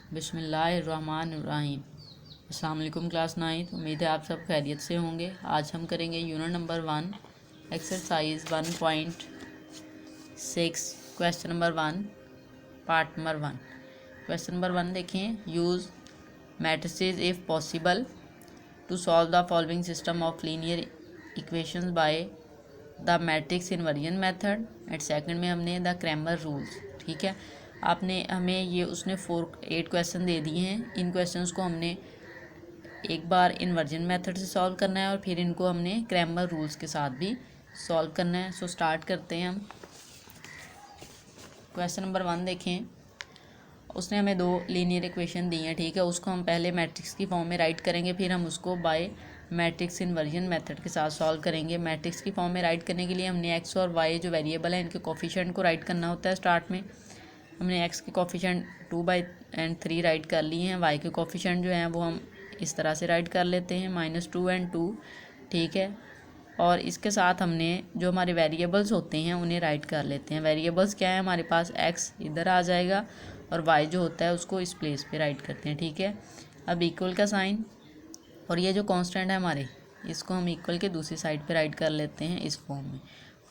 बिस्मिल्लाहिर्रहमानिर्रहीम। अस्सलाम वालेकुम क्लास 9। उम्मीद है आप सब खैरियत से होंगे। आज हम करेंगे unit number 1 exercise 1.6 question number 1 part number 1। Question number 1 देखें। Use matrices if possible to solve the following system of linear equations by the matrix inversion method. And second में हमने द क्रैमर रूल्स। ठीक है, आपने हमें ये उसने 8 question दे दिए हैं। इन क्वेश्चंस को हमने एक बार इन्वर्जन मेथड से सॉल्व करना है और फिर इनको हमने क्रैमर रूल्स के साथ भी सॉल्व करना है। सो स्टार्ट करते हैं हम। क्वेश्चन नंबर 1 देखें। उसने हमें 2 लीनियर इक्वेशन दी हैं। ठीक है, उसको हम पहले मैट्रिक्स की फॉर्म में राइट करेंगे, फिर हम उसको बाय मैट्रिक्स इन्वर्जन मेथड के साथ सॉल्व करेंगे। मैट्रिक्स की फॉर्म में राइट करने के लिए हमने एक्स और वाई जो वेरिएबल है इनके कोफिशिएंट को राइट करना होता है। स्टार्ट में हमने एक्स के कोफिशिएंट 2/3 राइट कर लिए हैं। वाई के कोफिशिएंट जो हैं वो हम इस तरह से राइट कर लेते हैं -2 और 2। ठीक है, और इसके साथ हमने जो हमारे वेरिएबल्स होते हैं उन्हें राइट कर लेते हैं। वेरिएबल्स क्या है हमारे पास, एक्स इधर आ जाएगा और वाई जो होता है उसको इस प्लेस पे राइट करते हैं। ठीक है, अब इक्वल का साइन और ये जो कांस्टेंट है हमारे इसको हम इक्वल के दूसरी साइड पे राइट कर लेते हैं इस फॉर्म में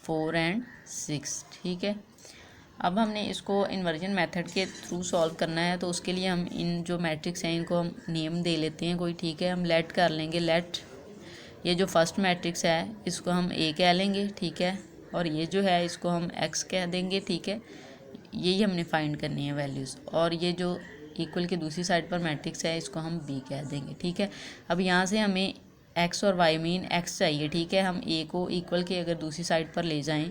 4 और 6। ठीक है, अब हमने इसको इन्वर्जन मेथड के थ्रू सॉल्व करना है, तो उसके लिए हम इन जो मैट्रिक्स हैं इनको हम नेम दे लेते हैं कोई। ठीक है, हम लेट कर लेंगे। लेट ये जो फर्स्ट मैट्रिक्स है इसको हम ए कह लेंगे। ठीक है, और ये जो है इसको हम एक्स कह देंगे। ठीक है, यही हमने फाइंड करनी है वैल्यूज़। और ये जो इक्वल के दूसरी साइड पर मैट्रिक्स है इसको हम बी कह देंगे। ठीक है, अब यहाँ से हमें एक्स और वाई मीन एक्स चाहिए। ठीक है, हम ए को इक्वल के अगर दूसरी साइड पर ले जाएं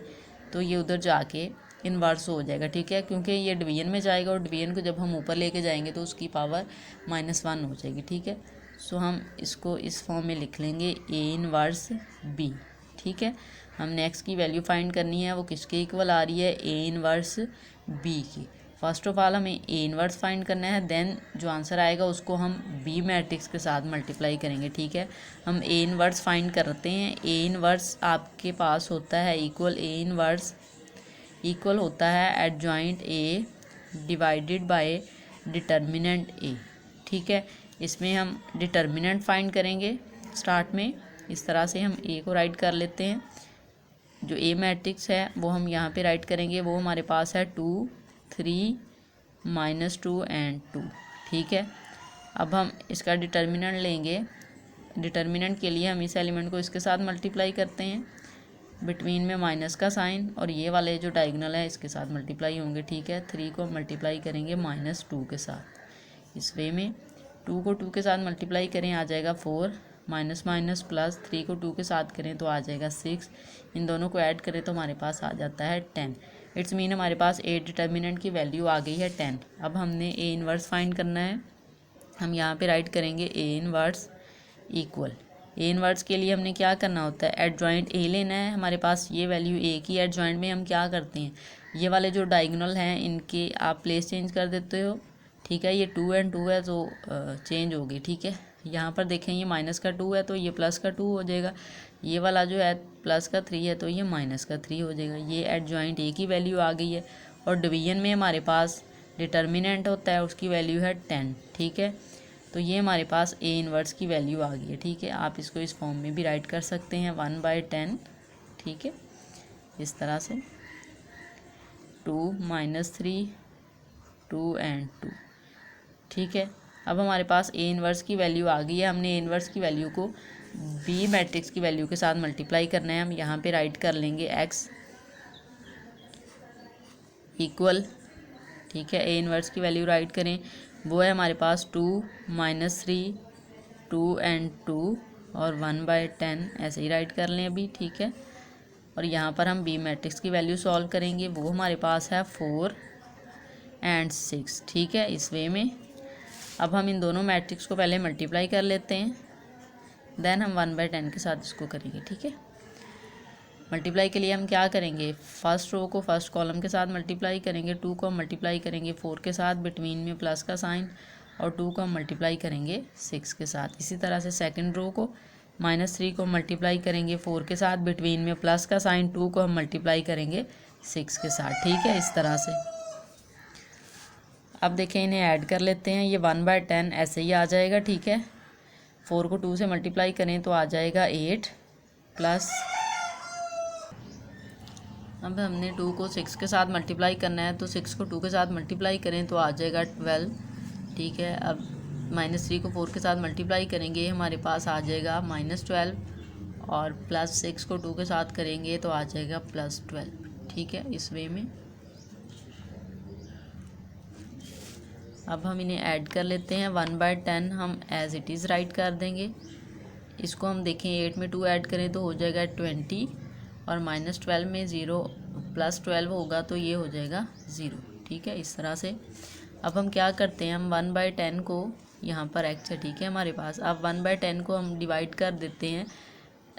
तो ये उधर जाके इन्वर्स हो जाएगा। ठीक है, क्योंकि ये डिवीजन में जाएगा और डिवीजन को जब हम ऊपर लेके जाएंगे तो उसकी पावर -1 हो जाएगी। ठीक है, सो हम इसको इस फॉर्म में लिख लेंगे ए इन्वर्स बी। ठीक है, हमने एक्स की वैल्यू फाइंड करनी है, वो किसके इक्वल आ रही है, ए इन्वर्स बी की। फर्स्ट ऑफ ऑल हमें ए इन्वर्स फाइंड करना है, देन जो आंसर आएगा उसको हम बी मैट्रिक्स के साथ मल्टीप्लाई करेंगे। ठीक है, हम ए इन्वर्स फाइंड करते हैं। ए इन्वर्स आपके पास होता है इक्वल, ए इन्वर्स इक्वल होता है adjoint A divided by determinant A. ठीक है, इसमें हम डिटर्मिनेंट फाइंड करेंगे। स्टार्ट में इस तरह से हम ए को राइट कर लेते हैं। जो ए मैट्रिक्स है वो हम यहाँ पे राइट करेंगे, वो हमारे पास है 2 3 -2 और 2। ठीक है, अब हम इसका डिटर्मिनेंट लेंगे। डिटर्मिनेंट के लिए हम इस एलिमेंट को इसके साथ मल्टीप्लाई करते हैं, बिटवीन में माइनस का साइन, और ये वाले जो डायगोनल है इसके साथ मल्टीप्लाई होंगे। ठीक है, 3 को मल्टीप्लाई करेंगे -2 के साथ। इस वे में 2 को 2 के साथ मल्टीप्लाई करें आ जाएगा 4, माइनस माइनस प्लस, 3 को 2 के साथ करें तो आ जाएगा 6। इन दोनों को ऐड करें तो हमारे पास आ जाता है 10। इट्स मीन हमारे पास ए डिटर्मिनेंट की वैल्यू आ गई है 10। अब हमने ए इन्वर्स फाइंड करना है। हम यहाँ पे राइट करेंगे A inverse equal. A inverse के लिए हमने क्या करना होता है, एडजॉइंट ए लेना है। हमारे पास ये वैल्यू ए की एडजॉइंट में हम क्या करते हैं, ये वाले जो डायगोनल हैं इनके आप प्लेस चेंज कर देते हो। ठीक है, ये 2 और 2 है तो चेंज होगी। ठीक है, यहाँ पर देखें ये माइनस का 2 है तो ये प्लस का 2 हो जाएगा। ये वाला जो है प्लस का 3 है तो ये माइनस का 3 हो जाएगा। ये एडजॉइंट ए की वैल्यू आ गई है। और डिवीजन में हमारे पास डिटर्मिनेंट होता है, उसकी वैल्यू है 10। ठीक है, तो ये हमारे पास ए इन्वर्स की वैल्यू आ गई है। ठीक है, आप इसको इस फॉर्म में भी राइट कर सकते हैं 1/10। ठीक है, इस तरह से 2 -3 2 और 2। ठीक है, अब हमारे पास ए इन्वर्स की वैल्यू आ गई है। हमने ए इन्वर्स की वैल्यू को बी मैट्रिक्स की वैल्यू के साथ मल्टीप्लाई करना है। हम यहाँ पे राइट कर लेंगे एक्स इक्वल। ठीक है, ए इन्वर्स की वैल्यू राइट करें, वो है हमारे पास 2 -3 2 और 2 और 1/10 ऐसे ही राइट कर लें अभी। ठीक है, और यहाँ पर हम बी मैट्रिक्स की वैल्यू सॉल्व करेंगे, वो हमारे पास है 4 और 6। ठीक है, इस वे में अब हम इन दोनों मैट्रिक्स को पहले मल्टीप्लाई कर लेते हैं, देन हम 1/10 के साथ इसको करेंगे। ठीक है, मल्टीप्लाई के लिए हम क्या करेंगे, फर्स्ट रो को फर्स्ट कॉलम के साथ मल्टीप्लाई करेंगे, 2 को हम मल्टीप्लाई करेंगे 4 के साथ, बिटवीन में प्लस का साइन, और 2 को हम मल्टीप्लाई करेंगे 6 के साथ। इसी तरह से सेकंड रो को -3 को मल्टीप्लाई करेंगे 4 के साथ, बिटवीन में प्लस का साइन, 2 को हम मल्टीप्लाई करेंगे 6 के साथ। ठीक है, इस तरह से अब देखें इन्हें ऐड कर लेते हैं, ये 1/10 ऐसे ही आ जाएगा, ठीक है। 4 को 2 से मल्टीप्लाई करें तो आ जाएगा 8 प्लस, अब हमने 2 को 6 के साथ मल्टीप्लाई करना है तो 6 को 2 के साथ मल्टीप्लाई करें तो आ जाएगा 12, ठीक है। अब -3 को 4 के साथ मल्टीप्लाई करेंगे, हमारे पास आ जाएगा -12, और +6 को 2 के साथ करेंगे तो आ जाएगा +12, ठीक है। इस वे में अब हम इन्हें ऐड कर लेते हैं। 1/10 हम एज इट इज़ राइट कर देंगे। इसको हम देखें 8 में 2 ऐड करें तो हो जाएगा 20, और -12 में 0 +12 होगा तो ये हो जाएगा 0, ठीक है। इस तरह से अब हम क्या करते हैं, हम 1/10 को, यहाँ पर x है, ठीक है हमारे पास। अब 1/10 को हम डिवाइड कर देते हैं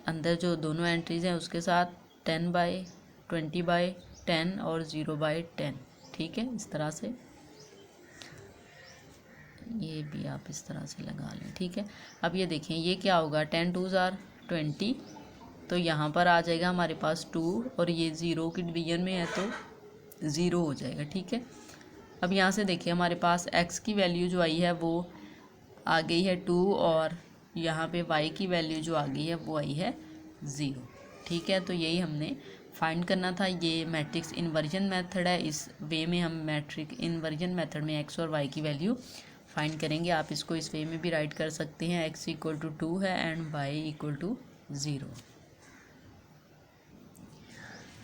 अंदर जो दोनों एंट्रीज हैं उसके साथ, 10/20/10 और 0/10, ठीक है। इस तरह से ये भी आप इस तरह से लगा लें, ठीक है। अब ये देखें ये क्या होगा, 10 2s are 20, तो यहाँ पर आ जाएगा हमारे पास 2, और ये 0 की डिवीजन में है तो 0 हो जाएगा, ठीक है। अब यहाँ से देखिए हमारे पास x की वैल्यू जो आई है वो आ गई है 2, और यहाँ पे y की वैल्यू जो आ गई है वो आई है 0, ठीक है। तो यही हमने फाइंड करना था। ये मैट्रिक्स इन्वर्जन मेथड है, इस वे में हम मैट्रिक्स इन्वर्जन मेथड में x और y की वैल्यू फाइंड करेंगे। आप इसको इस वे में भी राइट कर सकते हैं, x = 2 है एंड y = 0।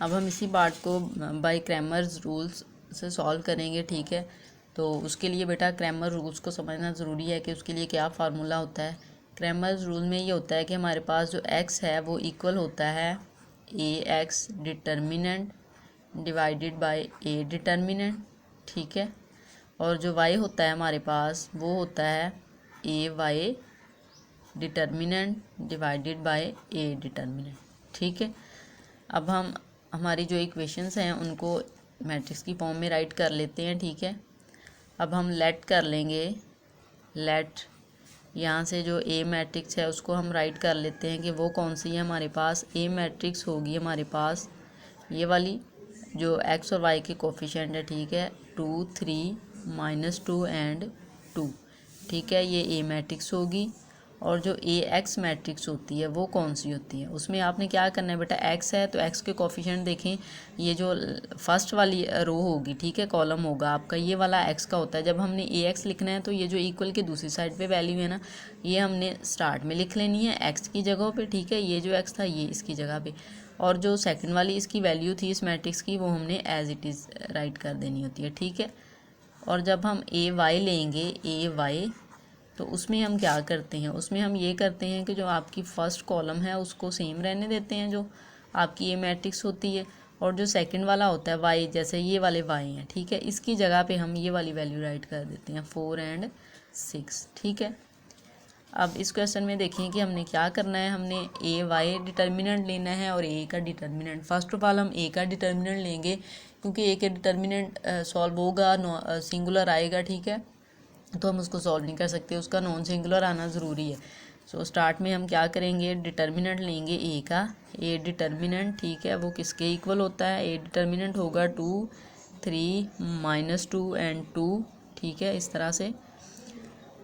अब हम इसी पार्ट को बाय क्रैमर्स रूल्स से सॉल्व करेंगे, ठीक है। तो उसके लिए बेटा क्रैमर रूल्स को समझना ज़रूरी है कि उसके लिए क्या फार्मूला होता है। क्रैमर्स रूल में ये होता है कि हमारे पास जो x है वो इक्वल होता है ax determinant divided bye a determinant, ठीक है। और जो y होता है हमारे पास वो होता है ay determinant divided bye a determinant, ठीक है। अब हम हमारी जो इक्वेशंस हैं उनको मैट्रिक्स की फॉर्म में राइट कर लेते हैं, ठीक है। अब हम लेट कर लेंगे, लेट यहाँ से जो ए मैट्रिक्स है उसको हम राइट कर लेते हैं कि वो कौन सी है हमारे पास। ए मैट्रिक्स होगी हमारे पास ये वाली जो एक्स और वाई के कोफिशिएंट है, ठीक है, 2 3 -2 एंड 2, ठीक है। ये ए मैट्रिक्स होगी। और जो ए एक्स मैट्रिक्स होती है वो कौन सी होती है, उसमें आपने क्या करना है बेटा, एक्स है तो एक्स के कोफिशिएंट देखें, ये जो फर्स्ट वाली रो होगी, ठीक है, कॉलम होगा आपका, ये वाला एक्स का होता है। जब हमने ए एक्स लिखना है तो ये जो इक्वल के दूसरी साइड पे वैल्यू है ना, ये हमने स्टार्ट में लिख लेनी है एक्स की जगह पे, ठीक है। ये जो एक्स था ये इसकी जगह पे, और जो सेकंड वाली इसकी वैल्यू थी इस मैट्रिक्स की वो हमने एज इट इज़ राइट कर देनी होती है, ठीक है। और जब हम ए वाई लेंगे, ए वाई, तो उसमें हम क्या करते हैं, उसमें हम ये करते हैं कि जो आपकी फ़र्स्ट कॉलम है उसको सेम रहने देते हैं जो आपकी ये मैट्रिक्स होती है, और जो सेकंड वाला होता है वाई, जैसे ये वाले वाई हैं, ठीक है, इसकी जगह पे हम ये वाली वैल्यू राइट कर देते हैं 4 और 6, ठीक है। अब इस क्वेश्चन में देखिए कि हमने क्या करना है, हमने ए वाई डिटर्मिनेंट लेना है और ए का डिटर्मिनेंट। फर्स्ट ऑफ ऑल हम ए का डिटर्मिनेंट लेंगे क्योंकि ए के डिटर्मिनेंट सॉल्व होगा, सिंगुलर आएगा, ठीक है, तो हम उसको सॉल्व नहीं कर सकते, उसका नॉन सिंगुलर आना ज़रूरी है। सो स्टार्ट में हम क्या करेंगे, डिटर्मिनेंट लेंगे ए का, ए डिटर्मिनेंट, ठीक है, वो किसके इक्वल होता है, ए डिटर्मिनेंट होगा 2 3 -2 एंड 2, ठीक है, इस तरह से।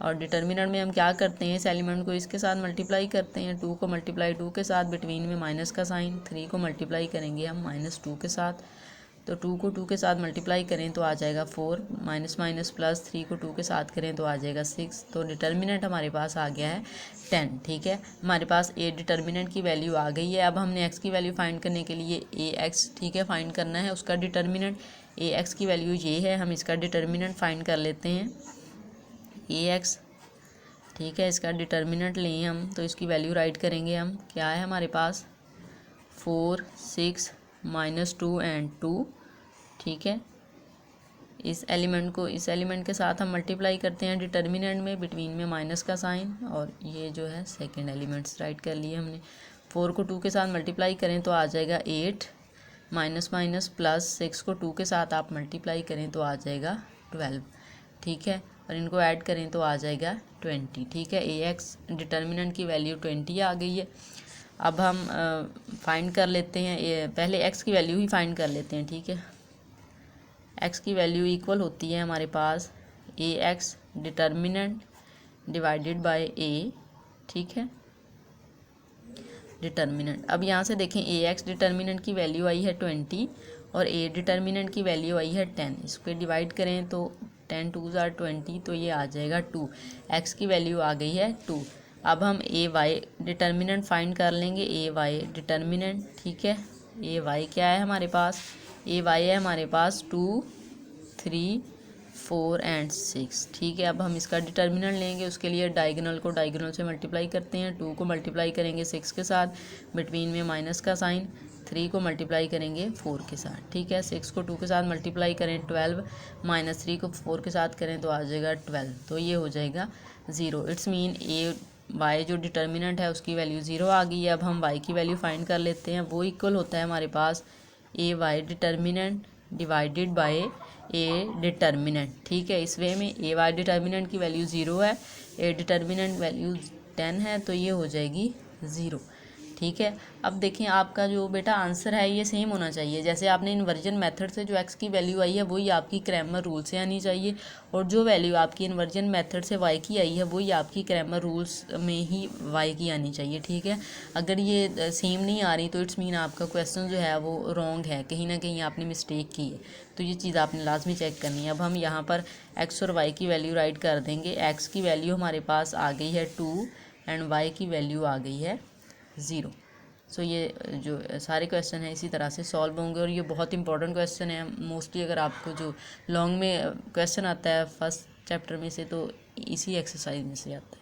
और डिटर्मिनेंट में हम क्या करते हैं, इस एलिमेंट को इसके साथ मल्टीप्लाई करते हैं, 2 को मल्टीप्लाई 2 के साथ, बिटवीन में माइनस का साइन, 3 को मल्टीप्लाई करेंगे हम -2 के साथ, तो 2 को 2 के साथ मल्टीप्लाई करें तो आ जाएगा 4, माइनस माइनस प्लस 3 को 2 के साथ करें तो आ जाएगा 6, तो डिटर्मिनेंट हमारे पास आ गया है 10, ठीक है। हमारे पास ए डिटर्मिनेंट की वैल्यू आ गई है। अब हमने एक्स की वैल्यू फाइंड करने के लिए ए एक्स, ठीक है, फाइंड करना है, उसका डिटर्मिनेंट ए एक्स की वैल्यू ये है, हम इसका डिटर्मिनेंट फाइंड कर लेते हैं ए एक्स, ठीक है। इसका डिटर्मिनेंट लें हम तो इसकी वैल्यू राइट करेंगे हम, क्या है हमारे पास 4 6 -2 एंड 2, ठीक है। इस एलिमेंट को इस एलिमेंट के साथ हम मल्टीप्लाई करते हैं डिटर्मिनेंट में, बिटवीन में माइनस का साइन, और ये जो है सेकंड एलिमेंट्स राइट कर लिए हमने। 4 को 2 के साथ मल्टीप्लाई करें तो आ जाएगा 8, माइनस माइनस प्लस 6 को 2 के साथ आप मल्टीप्लाई करें तो आ जाएगा 12, ठीक है, और इनको ऐड करें तो आ जाएगा 20, ठीक है। ए एक्स डिटर्मिनेंट की वैल्यू 20 आ गई है। अब हम फाइंड कर लेते हैं, पहले एक्स की वैल्यू ही फाइंड कर लेते हैं, ठीक है। एक्स की वैल्यू इक्वल होती है हमारे पास ए एक्स डिटर्मिनेंट डिवाइडेड बाय ए, ठीक है, डिटर्मिनेंट। अब यहाँ से देखें ए एक्स डिटर्मिनेंट की वैल्यू आई है 20 और ए डिटर्मिनेंट की वैल्यू आई है 10। इस पर डिवाइड करें तो 10 2 ज़ार 20, तो ये आ जाएगा 2। एक्स की वैल्यू आ गई है 2। अब हम ए वाई डिटर्मिनेंट फाइंड कर लेंगे, ए वाई डिटर्मिनेंट, ठीक है। ए वाई क्या है हमारे पास, ए वाई है हमारे पास 2 3 4 एंड 6, ठीक है। अब हम इसका डिटर्मिनेंट लेंगे, उसके लिए डायगोनल को डायगोनल से मल्टीप्लाई करते हैं। 2 को मल्टीप्लाई करेंगे 6 के साथ, बिटवीन में माइनस का साइन। 3 को मल्टीप्लाई करेंगे 4 के साथ, ठीक है। 6 को 2 के साथ मल्टीप्लाई करें 12, माइनस 3 को 4 के साथ करें तो आ जाएगा 12, तो ये हो जाएगा 0। इट्स मीन ए वाई जो डिटर्मिनेंट है उसकी वैल्यू 0 आ गई है। अब हम वाई की वैल्यू फाइंड कर लेते हैं, वो इक्वल होता है हमारे पास A Y determinant divided by A determinant, ठीक है। इस वे में ए वाई डिटर्मिनेंट की वैल्यू 0 है, ए डिटर्मिनेंट वैल्यू 10 है, तो ये हो जाएगी 0, ठीक है। अब देखें आपका जो बेटा आंसर है ये सेम होना चाहिए, जैसे आपने इन्वर्जन मेथड से जो एक्स की वैल्यू आई है वही आपकी क्रैमर रूल से आनी चाहिए, और जो वैल्यू आपकी इन्वर्जन मेथड से वाई की आई है वही आपकी क्रैमर रूल्स में ही वाई की आनी चाहिए, ठीक है। अगर ये सेम नहीं आ रही तो इट्स मीन आपका क्वेश्चन जो है वो रॉन्ग है, कहीं ना कहीं आपने मिस्टेक की है, तो ये चीज़ आपने लाजमी चेक करनी है। अब हम यहाँ पर एक्स और वाई की वैल्यू राइट कर देंगे। एक्स की वैल्यू हमारे पास आ गई है 2 एंड वाई की वैल्यू आ गई है 0। सो ये जो सारे क्वेश्चन हैं इसी तरह से सॉल्व होंगे, और ये बहुत इंपॉर्टेंट क्वेश्चन है। मोस्टली अगर आपको जो लॉन्ग में क्वेश्चन आता है फर्स्ट चैप्टर में से तो इसी एक्सरसाइज में से आता है।